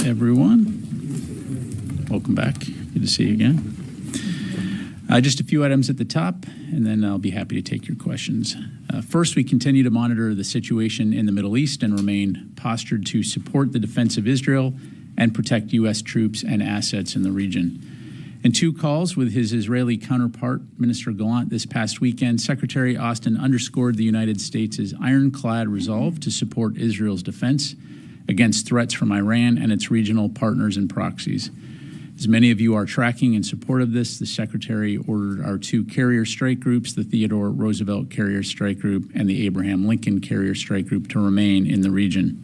everyone. Welcome back. Good to see you again. Just a few items at the top, and then I'll be happy to take your questions. First, we continue to monitor the situation in the Middle East and remain postured to support the defense of Israel and protect U.S. troops and assets in the region. In two calls with his Israeli counterpart, Minister Gallant, this past weekend, Secretary Austin underscored the United States' ironclad resolve to support Israel's defense against threats from Iran and its regional partners and proxies. As many of you are tracking in support of this, the Secretary ordered our two carrier strike groups, the Theodore Roosevelt Carrier Strike Group and the Abraham Lincoln Carrier Strike Group, to remain in the region.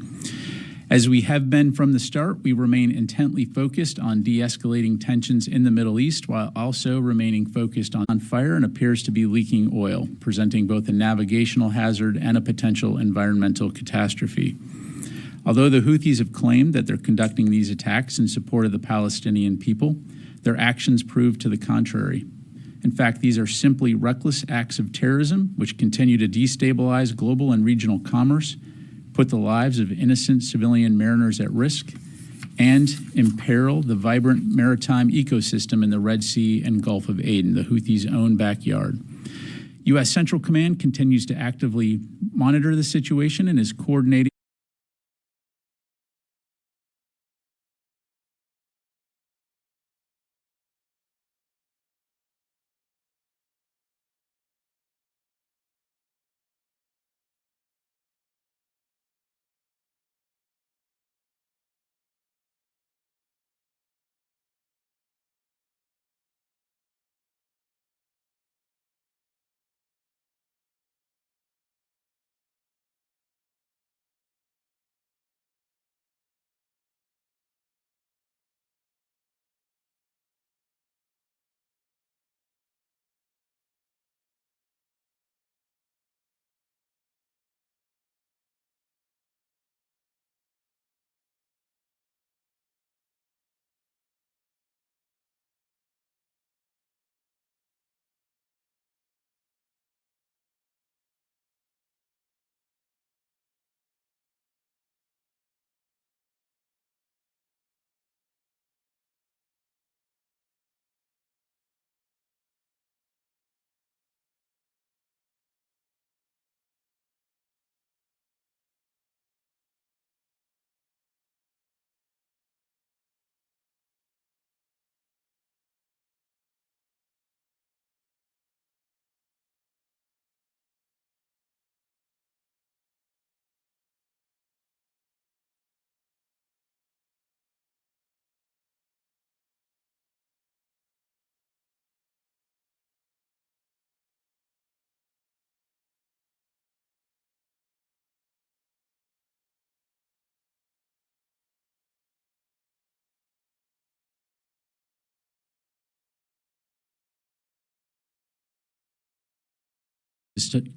As we have been from the start, we remain intently focused on de-escalating tensions in the Middle East while also remaining focused on fire and appears to be leaking oil, presenting both a navigational hazard and a potential environmental catastrophe. Although the Houthis have claimed that they're conducting these attacks in support of the Palestinian people, their actions prove to the contrary. In fact, these are simply reckless acts of terrorism which continue to destabilize global and regional commerce, put the lives of innocent civilian mariners at risk, and imperil the vibrant maritime ecosystem in the Red Sea and Gulf of Aden, the Houthis' own backyard. U.S. Central Command continues to actively monitor the situation and is coordinating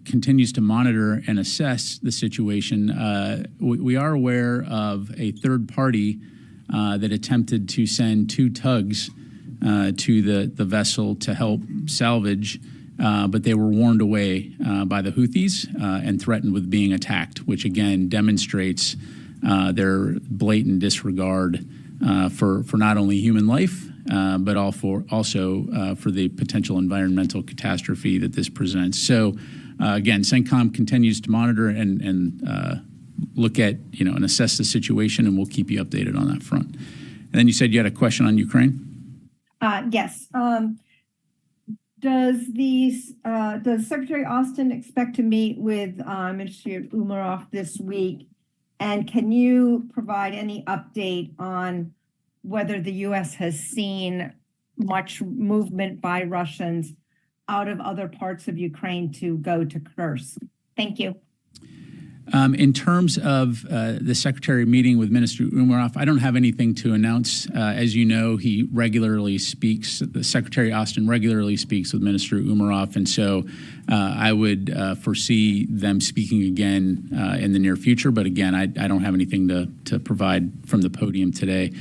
continues to monitor and assess the situation. We are aware of a third party that attempted to send two tugs to the vessel to help salvage, but they were warned away by the Houthis and threatened with being attacked, which again demonstrates their blatant disregard for not only human life, but also for the potential environmental catastrophe that this presents. So, again, CENTCOM continues to monitor and look at, and assess the situation, and we'll keep you updated on that front. And then you said you had a question on Ukraine? Yes. Does Secretary Austin expect to meet with Minister Umerov this week? And can you provide any update on whether the U.S. has seen much movement by Russians out of other parts of Ukraine to go to Kursk? Thank you. In terms of the Secretary meeting with Minister Umerov, I don't have anything to announce. As you know, he regularly speaks, Secretary Austin regularly speaks with Minister Umerov, and so I would foresee them speaking again in the near future. But again, I don't have anything to provide from the podium today.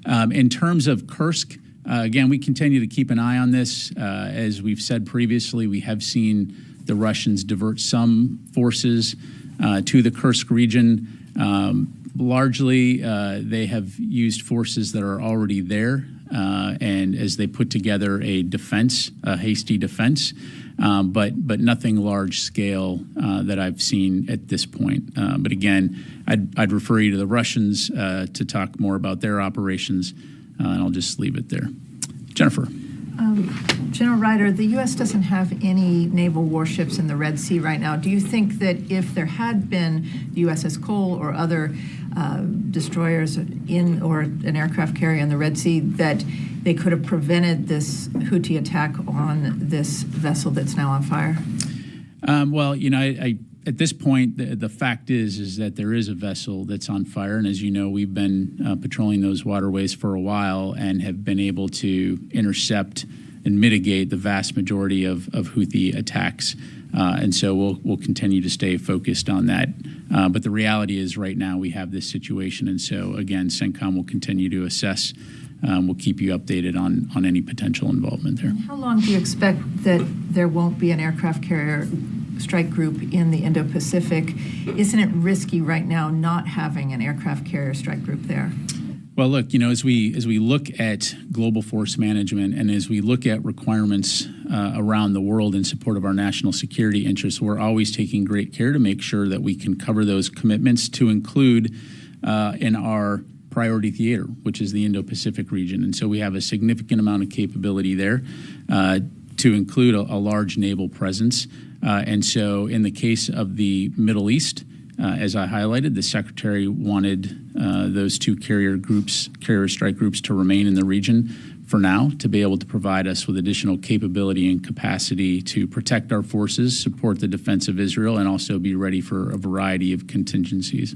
In terms of Kursk, again, we continue to keep an eye on this. As we've said previously, we have seen the Russians divert some forces to the Kursk region, Largely, they have used forces that are already there, and as they put together a defense, a hasty defense, but nothing large scale that I've seen at this point. But again, I'd refer you to the Russians to talk more about their operations, and I'll just leave it there. Jennifer. General Ryder, the U.S. doesn't have any naval warships in the Red Sea right now. Do you think that if there had been the USS Cole or other destroyers or an aircraft carrier in the Red Sea, that they could have prevented this Houthi attack on this vessel that's now on fire? Well, at this point, the fact is that there is a vessel that's on fire, and as you know, we've been patrolling those waterways for a while and have been able to intercept and mitigate the vast majority of Houthi attacks. And so we'll continue to stay focused on that. But the reality is right now we have this situation, and so again, CENTCOM will continue to assess. We'll keep you updated on any potential involvement there. And how long do you expect that there won't be an aircraft carrier strike group in the Indo-Pacific? Isn't it risky right now not having an aircraft carrier strike group there? Well, look, as we look at global force management and as we look at requirements around the world in support of our national security interests, we're always taking great care to make sure that we can cover those commitments to include in our priority theater, which is the Indo-Pacific region. And so we have a significant amount of capability there to include a large naval presence. And so in the case of the Middle East, as I highlighted, the Secretary wanted those two carrier strike groups to remain in the region for now, to be able to provide us with additional capability and capacity to protect our forces, support the defense of Israel, and also be ready for a variety of contingencies.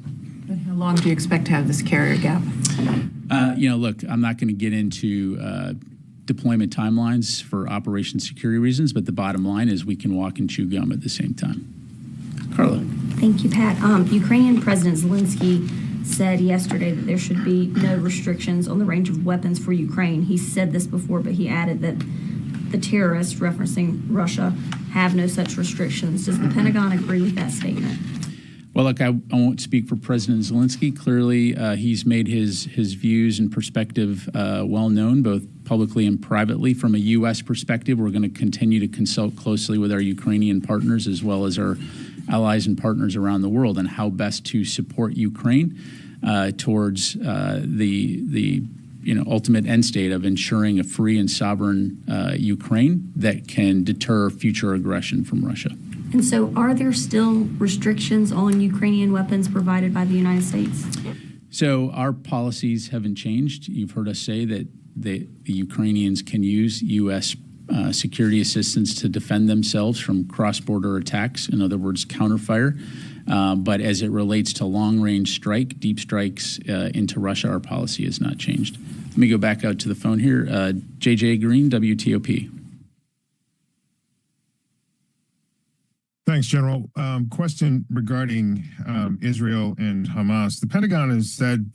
And how long do you expect to have this carrier gap? Look, I'm not going to get into deployment timelines for operation security reasons, but the bottom line is we can walk and chew gum at the same time. Carla. Thank you, Pat. Ukrainian President Zelensky said yesterday that there should be no restrictions on the range of weapons for Ukraine. He said this before, but he added that the terrorists, referencing Russia, have no such restrictions. Does the Pentagon agree with that statement? Well, look, I won't speak for President Zelensky. Clearly, he's made his views and perspective well known, both publicly and privately. From a U.S. perspective, we're going to continue to consult closely with our Ukrainian partners as well as our allies and partners around the world on how best to support Ukraine towards the ultimate end state of ensuring a free and sovereign Ukraine that can deter future aggression from Russia. And so are there still restrictions on Ukrainian weapons provided by the United States? So our policies haven't changed. You've heard us say that the Ukrainians can use U.S. Security assistance to defend themselves from cross-border attacks, in other words, counterfire. But as it relates to long-range strike, deep strikes into Russia, our policy has not changed. Let me go back out to the phone here. J.J. Green, WTOP. Thanks, General. Question regarding Israel and Hamas. The Pentagon has said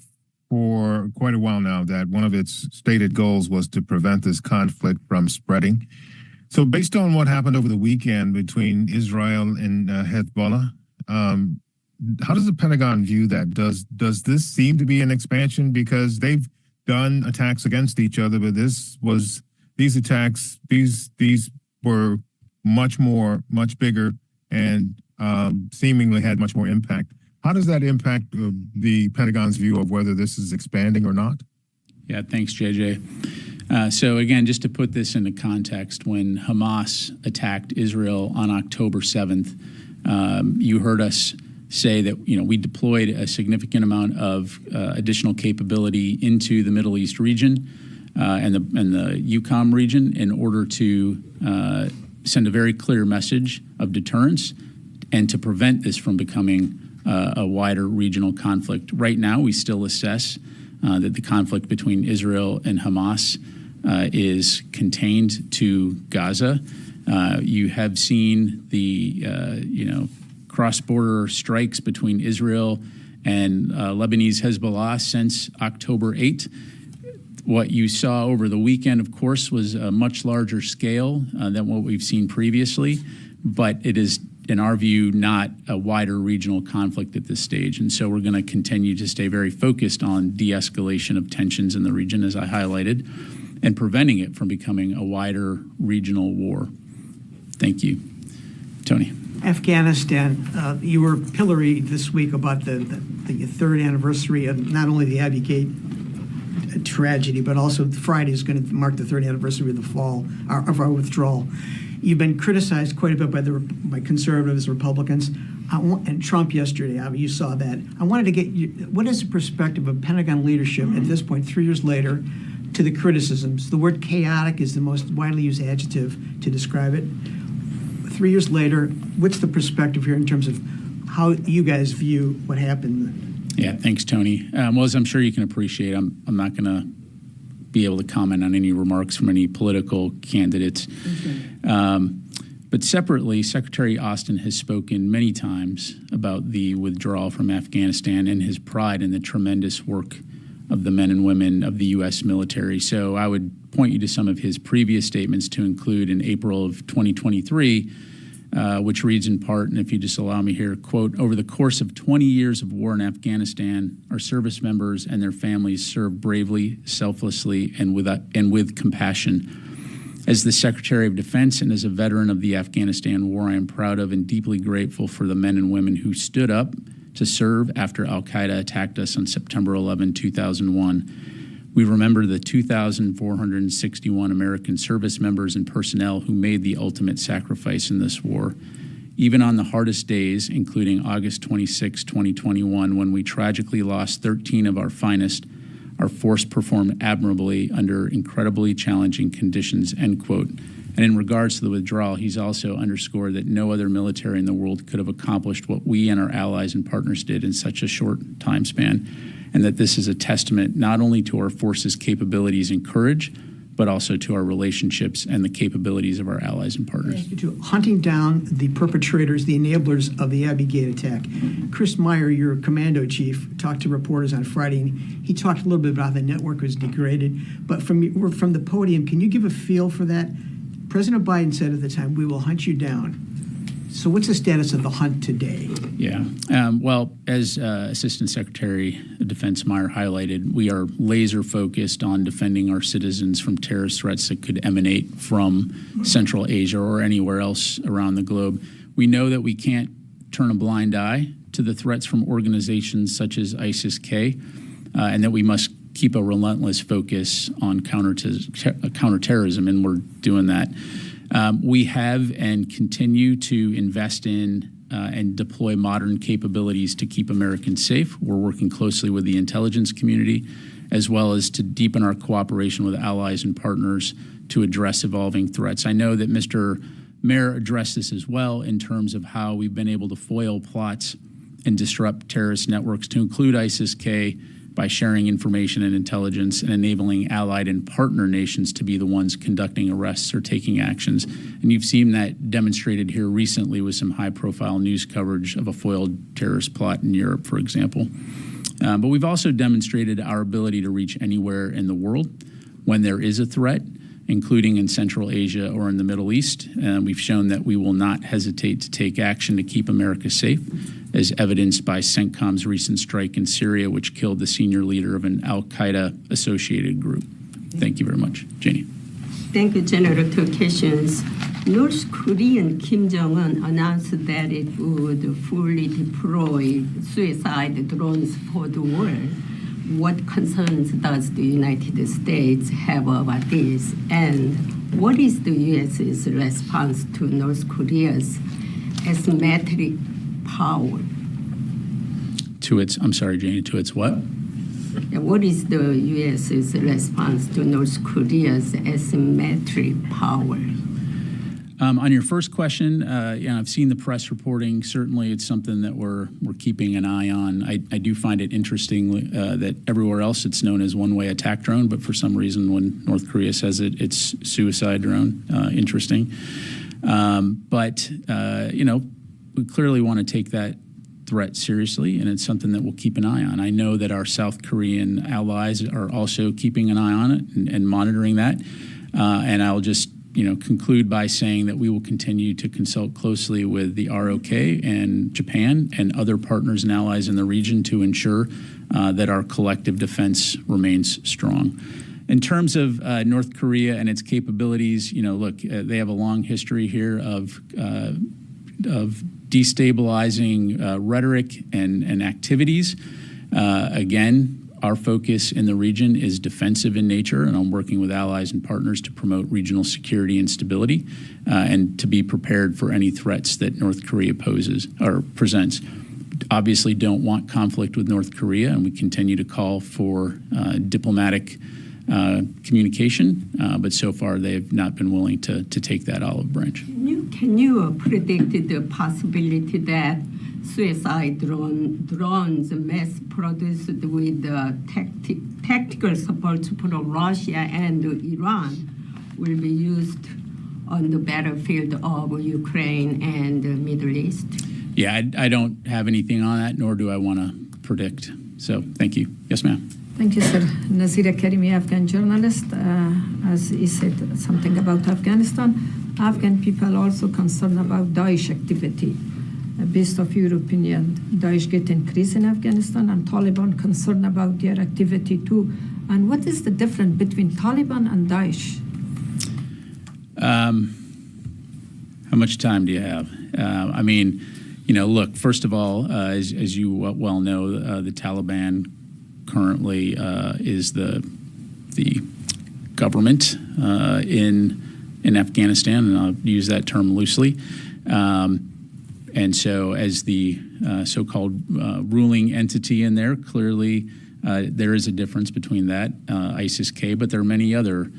for quite a while now that one of its stated goals was to prevent this conflict from spreading. So based on what happened over the weekend between Israel and Hezbollah, how does the Pentagon view that? Does this seem to be an expansion? Because they've done attacks against each other, but these attacks were much bigger and seemingly had much more impact. How does that impact the Pentagon's view of whether this is expanding or not? Yeah, thanks, JJ. So again, just to put this into context, when Hamas attacked Israel on October 7th, you heard us say that we deployed a significant amount of additional capability into the Middle East region and the EUCOM region in order to send a very clear message of deterrence and to prevent this from becoming a wider regional conflict. Right now, we still assess that the conflict between Israel and Hamas is contained to Gaza. You have seen the cross-border strikes between Israel and Lebanese Hezbollah since October 8th. What you saw over the weekend, of course, was a much larger scale than what we've seen previously, but it is in our view, not a wider regional conflict at this stage. And so we're going to continue to stay very focused on de-escalation of tensions in the region, as I highlighted, and preventing it from becoming a wider regional war. Thank you. Tony. Afghanistan, you were pilloried this week about the third anniversary of not only the Abbey Gate tragedy, but also Friday is going to mark the third anniversary of the fall of our withdrawal. You've been criticized quite a bit by conservatives, Republicans, and Trump yesterday. You saw that. I wanted to get you, what is the perspective of Pentagon leadership at this point, 3 years later, to the criticisms? The word chaotic is the most widely used adjective to describe it. 3 years later, what's the perspective here in terms of how you guys view what happened? Yeah, thanks, Tony. Well, as I'm sure you can appreciate, I'm not going to be able to comment on any remarks from any political candidates. Okay. But separately, Secretary Austin has spoken many times about the withdrawal from Afghanistan and his pride in the tremendous work of the men and women of the U.S. military. So I would point you to some of his previous statements, to include in April of 2023, which reads in part, and if you just allow me here, quote, "Over the course of 20 years of war in Afghanistan, our service members and their families served bravely, selflessly, and with compassion. As the Secretary of Defense and as a veteran of the Afghanistan war, I am proud of and deeply grateful for the men and women who stood up to serve after al-Qaeda attacked us on September 11, 2001. We remember the 2,461 American service members and personnel who made the ultimate sacrifice in this war. Even on the hardest days, including August 26, 2021, when we tragically lost 13 of our finest, our force performed admirably under incredibly challenging conditions," end quote. And in regards to the withdrawal, he's also underscored that no other military in the world could have accomplished what we and our allies and partners did in such a short time span, and that this is a testament not only to our forces' capabilities and courage, but also to our relationships and the capabilities of our allies and partners. To hunting down the perpetrators, the enablers of the Abbey Gate attack. Chris Meyer, your commando chief, talked to reporters on Friday, and he talked a little bit about how the network was degraded. But from the podium, can you give a feel for that? President Biden said at the time, "We will hunt you down." So what's the status of the hunt today? Yeah. Well, as Assistant Secretary of Defense Meyer highlighted, we are laser focused on defending our citizens from terrorist threats that could emanate from Central Asia or anywhere else around the globe. We know that we can't turn a blind eye to the threats from organizations such as ISIS-K, and that we must keep a relentless focus on counterterrorism, and we're doing that. We have and continue to invest in and deploy modern capabilities to keep Americans safe. We're working closely with the intelligence community, as well as to deepen our cooperation with allies and partners to address evolving threats. I know that Mr. Mayor addressed this as well in terms of how we've been able to foil plots and disrupt terrorist networks, to include ISIS-K, by sharing information and intelligence and enabling allied and partner nations to be the ones conducting arrests or taking actions. And you've seen that demonstrated here recently with some high-profile news coverage of a foiled terrorist plot in Europe, for example. But we've also demonstrated our ability to reach anywhere in the world when there is a threat, including in Central Asia or in the Middle East. We've shown that we will not hesitate to take action to keep America safe, as evidenced by CENTCOM's recent strike in Syria, which killed the senior leader of an al-Qaeda-associated group. Thank you very much. Janie. Thank you, General. Two questions. North Korean Kim Jong-un announced that it would fully deploy suicide drones for the world. What concerns does the United States have about this? And what is the U.S.'s response to North Korea's asymmetric power? To its, I'm sorry, Janie, to its what? What is the U.S.'s response to North Korea's asymmetric power? On your first question, I've seen the press reporting. Certainly, it's something that we're keeping an eye on. I do find it interesting that everywhere else it's known as one-way attack drone, but for some reason, when North Korea says it, it's suicide drone. Interesting. But we clearly want to take that threat seriously, and it's something that we'll keep an eye on. I know that our South Korean allies are also keeping an eye on it and monitoring that. And I'll just conclude by saying that we will continue to consult closely with the ROK and Japan and other partners and allies in the region to ensure that our collective defense remains strong. In terms of North Korea and its capabilities, look, they have a long history here of destabilizing rhetoric and activities. Again, our focus in the region is defensive in nature, and I'm working with allies and partners to promote regional security and stability and to be prepared for any threats that North Korea poses or presents. Obviously don't want conflict with North Korea, and we continue to call for diplomatic communication, but so far they have not been willing to take that olive branch. Can you predict the possibility that suicide drones mass produced with tactical support from Russia and Iran will be used on the battlefield of Ukraine and the Middle East? Yeah, I don't have anything on that, nor do I want to predict. So thank you. Yes, ma'am. Thank you, sir. Nazira Karimi, Afghan journalist. As he said something about Afghanistan, Afghan people are also concerned about Daesh activity. Based of your opinion, Daesh get increased in Afghanistan and Taliban concerned about their activity too. And what is the difference between Taliban and Daesh? How much time do you have? Look, first of all, as you well know, the Taliban currently is the government in Afghanistan, and I'll use that term loosely. And so as the so-called ruling entity in there, clearly there is a difference between that, ISIS-K, but there are many other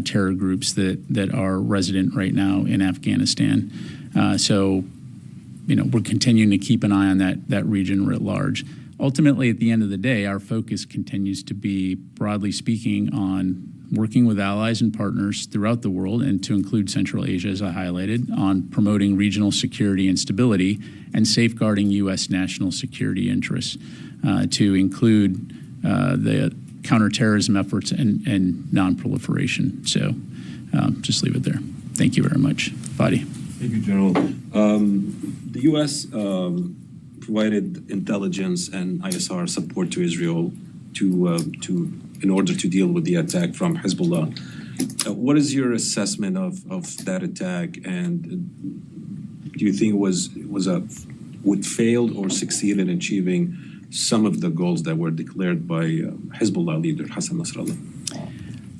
terror groups that are resident right now in Afghanistan. We're continuing to keep an eye on that region writ large. Ultimately, at the end of the day, our focus continues to be, broadly speaking, on working with allies and partners throughout the world, and to include Central Asia, as I highlighted, on promoting regional security and stability and safeguarding U.S. national security interests, to include the counterterrorism efforts and non-proliferation. So just leave it there. Thank you very much. Fadi. Thank you, General. The U.S. provided intelligence and ISR support to Israel in order to deal with the attack from Hezbollah. What is your assessment of that attack, and do you think would failed or succeed in achieving some of the goals that were declared by Hezbollah leader Hassan Nasrallah?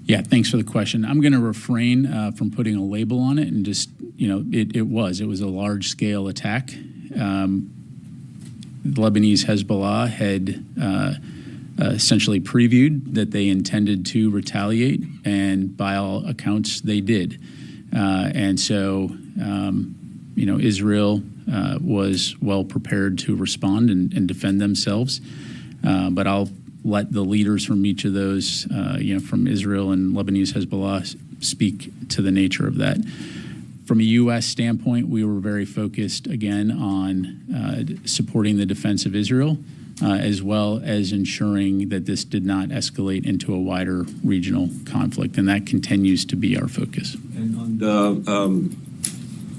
Yeah, thanks for the question. I'm going to refrain from putting a label on it, and just, it was a large-scale attack. Lebanese Hezbollah had essentially previewed that they intended to retaliate, and by all accounts, they did. Israel was well prepared to respond and defend themselves. But I'll let the leaders from each of those, from Israel and Lebanese Hezbollah, speak to the nature of that. From a U.S. standpoint, we were very focused, again, on supporting the defense of Israel, as well as ensuring that this did not escalate into a wider regional conflict, and that continues to be our focus. And on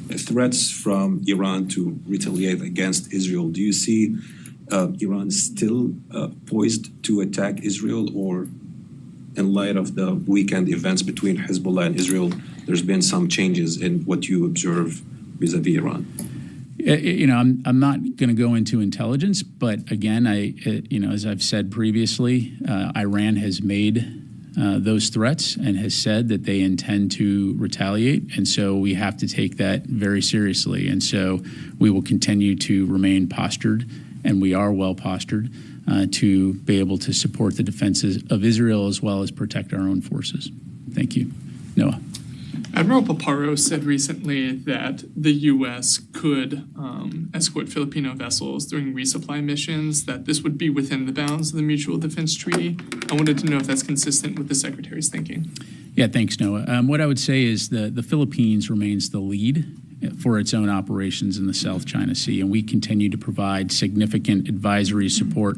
the threats from Iran to retaliate against Israel, do you see Iran still poised to attack Israel, or in light of the weekend events between Hezbollah and Israel, there's been some changes in what you observe vis-a-vis Iran? I'm not going to go into intelligence, but again, as I've said previously, Iran has made those threats and has said that they intend to retaliate, and so we have to take that very seriously. And so we will continue to remain postured, and we are well postured to be able to support the defenses of Israel as well as protect our own forces. Thank you. Noah. Admiral Paparo said recently that the U.S. could escort Filipino vessels during resupply missions, that this would be within the bounds of the Mutual Defense Treaty. I wanted to know if that's consistent with the Secretary's thinking. Yeah, thanks, Noah. What I would say is the Philippines remains the lead for its own operations in the South China Sea, and we continue to provide significant advisory support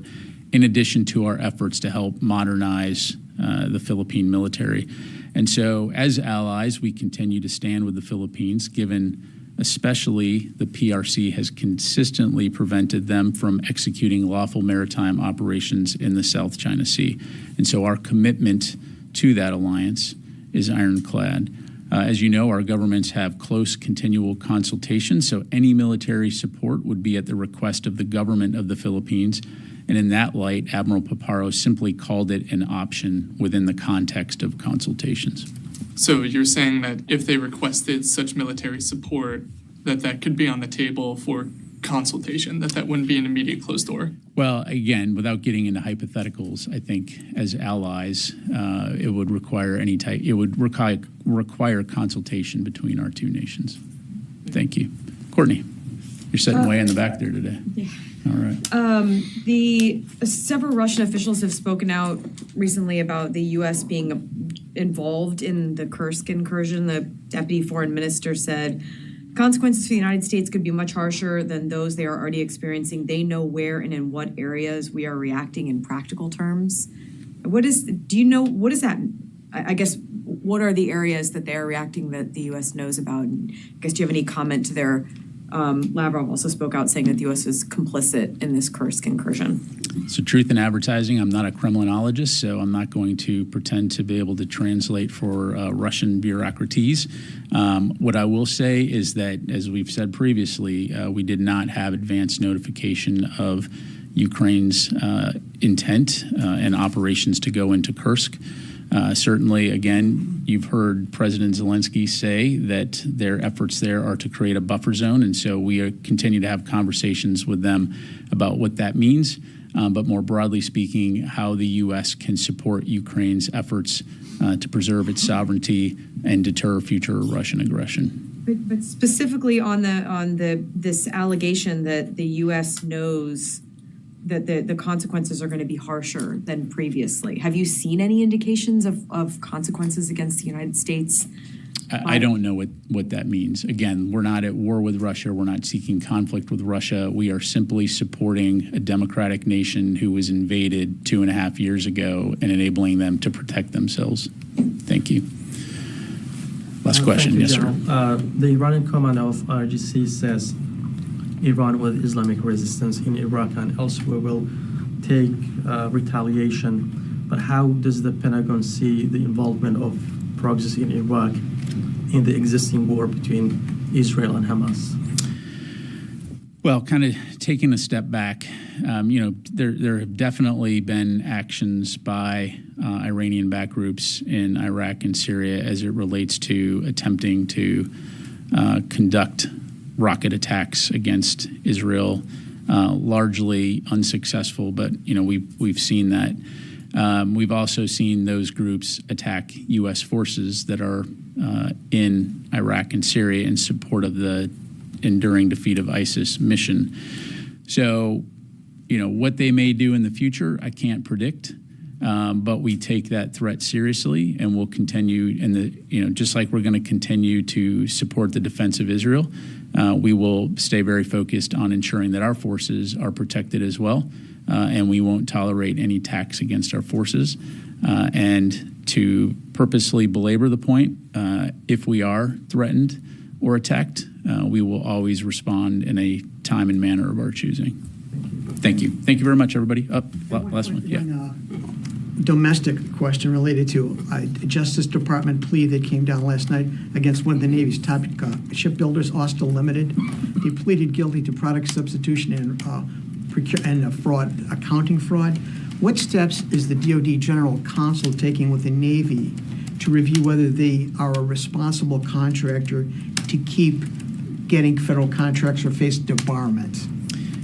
in addition to our efforts to help modernize the Philippine military. And so as allies, we continue to stand with the Philippines, given especially the PRC has consistently prevented them from executing lawful maritime operations in the South China Sea. And so our commitment to that alliance is ironclad. As you know, our governments have close continual consultation, so any military support would be at the request of the government of the Philippines. And in that light, Admiral Paparo simply called it an option within the context of consultations. So you're saying that if they requested such military support, that could be on the table for consultation, that wouldn't be an immediate closed door? Well, again, without getting into hypotheticals, I think as allies, it would require require consultation between our two nations. Thank you. Courtney, you're sitting way in the back there today. Yeah. All right. The several Russian officials have spoken out recently about the U.S. being involved in the Kursk incursion. The deputy foreign minister said consequences for the United States could be much harsher than those they are already experiencing. They know where and in what areas we are reacting in practical terms. What is that? I guess, what are the areas that they are reacting that the U.S. knows about? And I guess, do you have any comment to their Lavrov also spoke out saying that the U.S. is complicit in this Kursk incursion? So truth in advertising, I'm not a Kremlinologist, so I'm not going to pretend to be able to translate for Russian bureaucraties. What I will say is that, as we've said previously, we did not have advance notification of Ukraine's intent and operations to go into Kursk. Certainly, again, you've heard President Zelensky say that their efforts there are to create a buffer zone, and so we continue to have conversations with them about what that means, but more broadly speaking, how the U.S. can support Ukraine's efforts to preserve its sovereignty and deter future Russian aggression. But specifically on this allegation that the U.S. knows that the consequences are going to be harsher than previously. Have you seen any indications of consequences against the United States? I don't know what that means. Again, we're not at war with Russia. We're not seeking conflict with Russia. We are simply supporting a democratic nation who was invaded 2.5 years ago and enabling them to protect themselves. Thank you. Last question. Yes, sir. The Iranian commander of RGC says Iran with Islamic resistance in Iraq and elsewhere will take retaliation. But how does the Pentagon see the involvement of proxies in Iraq in the existing war between Israel and Hamas? Well, kind of taking a step back, there have definitely been actions by Iranian-backed groups in Iraq and Syria as it relates to attempting to conduct rocket attacks against Israel, largely unsuccessful, but we've seen that. We've also seen those groups attack U.S. forces that are in Iraq and Syria in support of the enduring defeat of ISIS mission. So, what they may do in the future, I can't predict. But we take that threat seriously, and we'll continue. Just like we're going to continue to support the defense of Israel, we will stay very focused on ensuring that our forces are protected as well, and we won't tolerate any attacks against our forces. And to purposely belabor the point, if we are threatened or attacked, we will always respond in a time and manner of our choosing. Thank you. Thank you very much, everybody. Last one. Yeah. Domestic question related to a Justice Department plea that came down last night against one of the Navy's top shipbuilders, Austal Limited. He pleaded guilty to product substitution and fraud, accounting fraud. What steps is the DoD General Counsel taking with the Navy to review whether they are a responsible contractor to keep getting federal contracts or face debarment?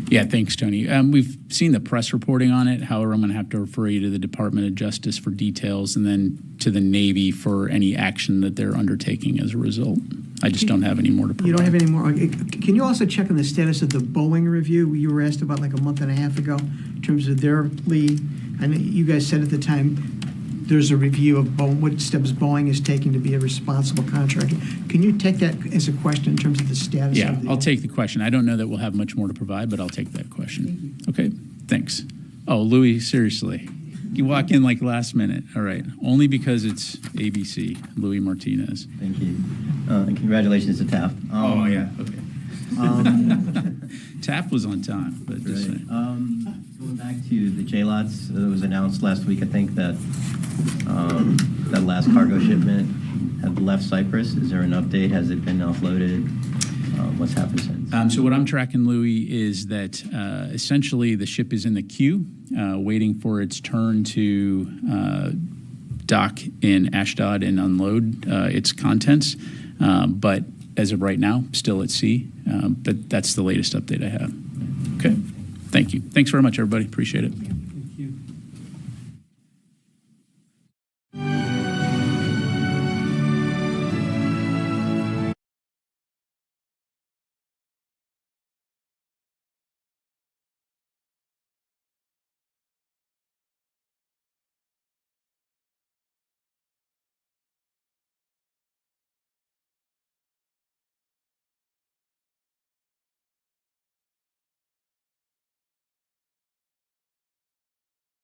Yeah, thanks, Tony. We've seen the press reporting on it. However, I'm going to have to refer you to the Department of Justice for details and then to the Navy for any action that they're undertaking as a result. I just don't have any more to provide. You don't have any more? Can you also check on the status of the Boeing review you were asked about like a month and a half ago in terms of their plea? I mean, you guys said at the time there's a review of Boeing, what steps Boeing is taking to be a responsible contractor. Can you take that as a question in terms of the status of the... I'll take the question. I don't know that we'll have much more to provide, but I'll take that question. Okay, thanks. Oh, Louis, seriously. You walk in like last minute. All right. Only because it's ABC, Louis Martinez. Thank you. And congratulations to Taft. Okay. Taft was on time, but just saying. Going back to the JLOTs, it was announced last week, I think, that that last cargo shipment had left Cyprus. Is there an update? Has it been offloaded? What's happened since? So what I'm tracking, Louis, is that essentially the ship is in the queue, waiting for its turn to dock in Ashdod and unload its contents. But as of right now, still at sea. But that's the latest update I have. Okay. Thank you. Thanks very much, everybody. Appreciate it.